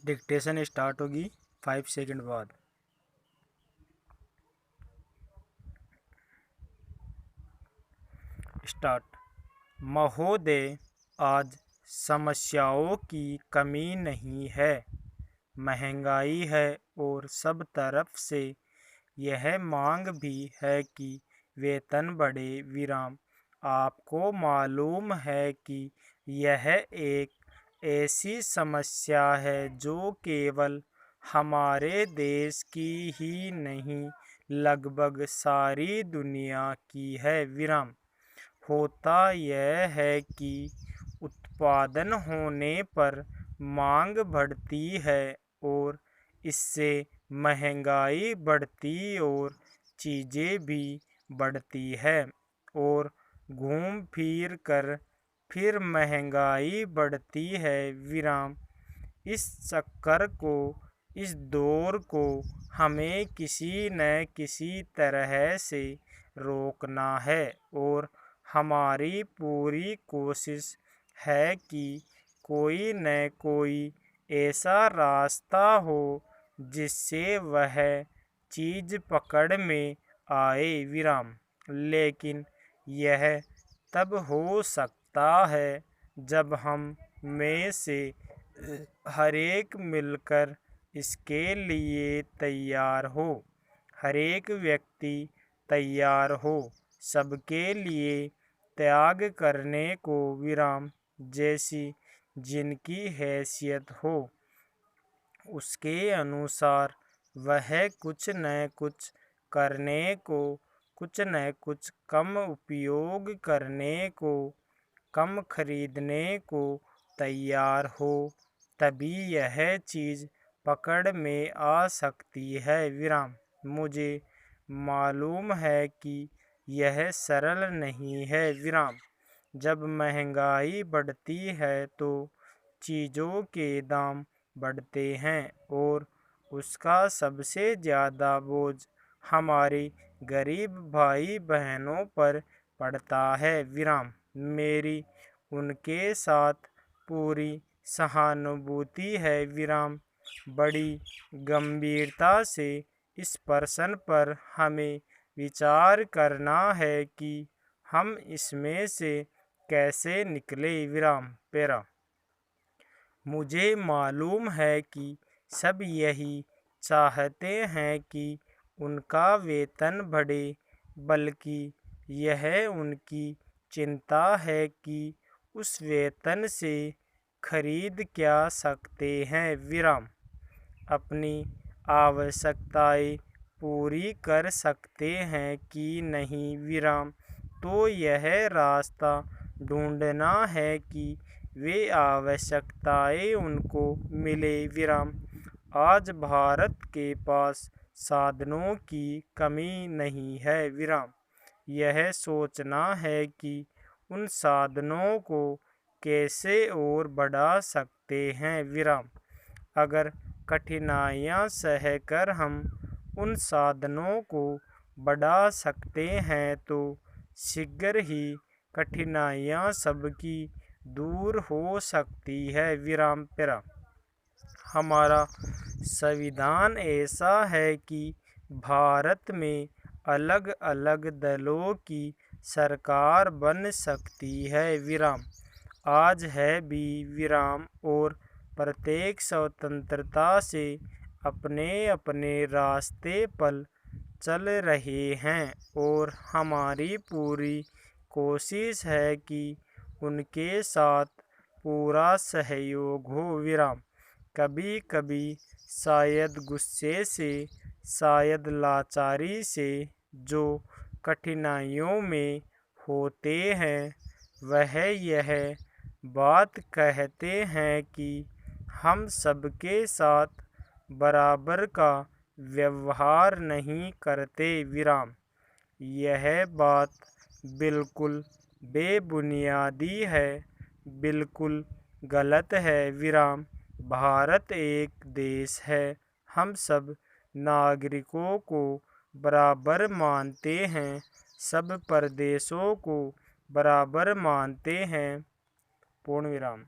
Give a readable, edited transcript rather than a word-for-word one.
Dictation start होगी 5 second बाद। Start. महोदय, आज समस्याओं की कमी नहीं है। महंगाई है और सब तरफ से यह मांग भी है कि वेतन बढ़े। विराम। आपको मालूम है कि यह एक ऐसी समस्या है जो केवल हमारे देश की ही नहीं, लगभग सारी दुनिया की है। विराम। होता यह है कि उत्पादन होने पर मांग बढ़ती है और इससे महंगाई बढ़ती और चीज़ें भी बढ़ती है और घूम फिर कर फिर महंगाई बढ़ती है। विराम। इस चक्कर को, इस दौर को हमें किसी न किसी तरह से रोकना है और हमारी पूरी कोशिश है कि कोई न कोई ऐसा रास्ता हो जिससे वह चीज़ पकड़ में आए। विराम। लेकिन यह तब हो सकता है जब हम में से हरेक मिलकर इसके लिए तैयार हो, हरेक व्यक्ति तैयार हो, सबके लिए त्याग करने को। विराम। जैसी जिनकी हैसियत हो उसके अनुसार वह कुछ न कुछ करने को, कुछ न कुछ कम उपयोग करने को, कम खरीदने को तैयार हो, तभी यह चीज़ पकड़ में आ सकती है। विराम। मुझे मालूम है कि यह सरल नहीं है। विराम। जब महंगाई बढ़ती है तो चीज़ों के दाम बढ़ते हैं और उसका सबसे ज़्यादा बोझ हमारे गरीब भाई बहनों पर पड़ता है। विराम। मेरी उनके साथ पूरी सहानुभूति है। विराम। बड़ी गंभीरता से इस प्रश्न पर हमें विचार करना है कि हम इसमें से कैसे निकले। विराम। पैरा। मुझे मालूम है कि सब यही चाहते हैं कि उनका वेतन बढ़े, बल्कि यह उनकी चिंता है कि उस वेतन से खरीद क्या सकते हैं। विराम। अपनी आवश्यकताएं पूरी कर सकते हैं कि नहीं। विराम। तो यह रास्ता ढूंढना है कि वे आवश्यकताएं उनको मिले। विराम। आज भारत के पास साधनों की कमी नहीं है। विराम। यह सोचना है कि उन साधनों को कैसे और बढ़ा सकते हैं। विराम। अगर कठिनाइयाँ सहकर हम उन साधनों को बढ़ा सकते हैं तो शीघ्र ही कठिनाइयाँ सबकी दूर हो सकती है। विराम। पैरा। हमारा संविधान ऐसा है कि भारत में अलग अलग दलों की सरकार बन सकती है। विराम। आज है भी। विराम। और प्रत्येक स्वतंत्रता से अपने अपने रास्ते पर चल रहे हैं और हमारी पूरी कोशिश है कि उनके साथ पूरा सहयोग हो। विराम। कभी कभी शायद गुस्से से, शायद लाचारी से जो कठिनाइयों में होते हैं वह यह बात कहते हैं कि हम सबके साथ बराबर का व्यवहार नहीं करते। विराम। यह बात बिल्कुल बेबुनियादी है, बिल्कुल गलत है। विराम। भारत एक देश है, हम सब नागरिकों को बराबर मानते हैं, सब प्रदेशों को बराबर मानते हैं। पूर्ण विराम।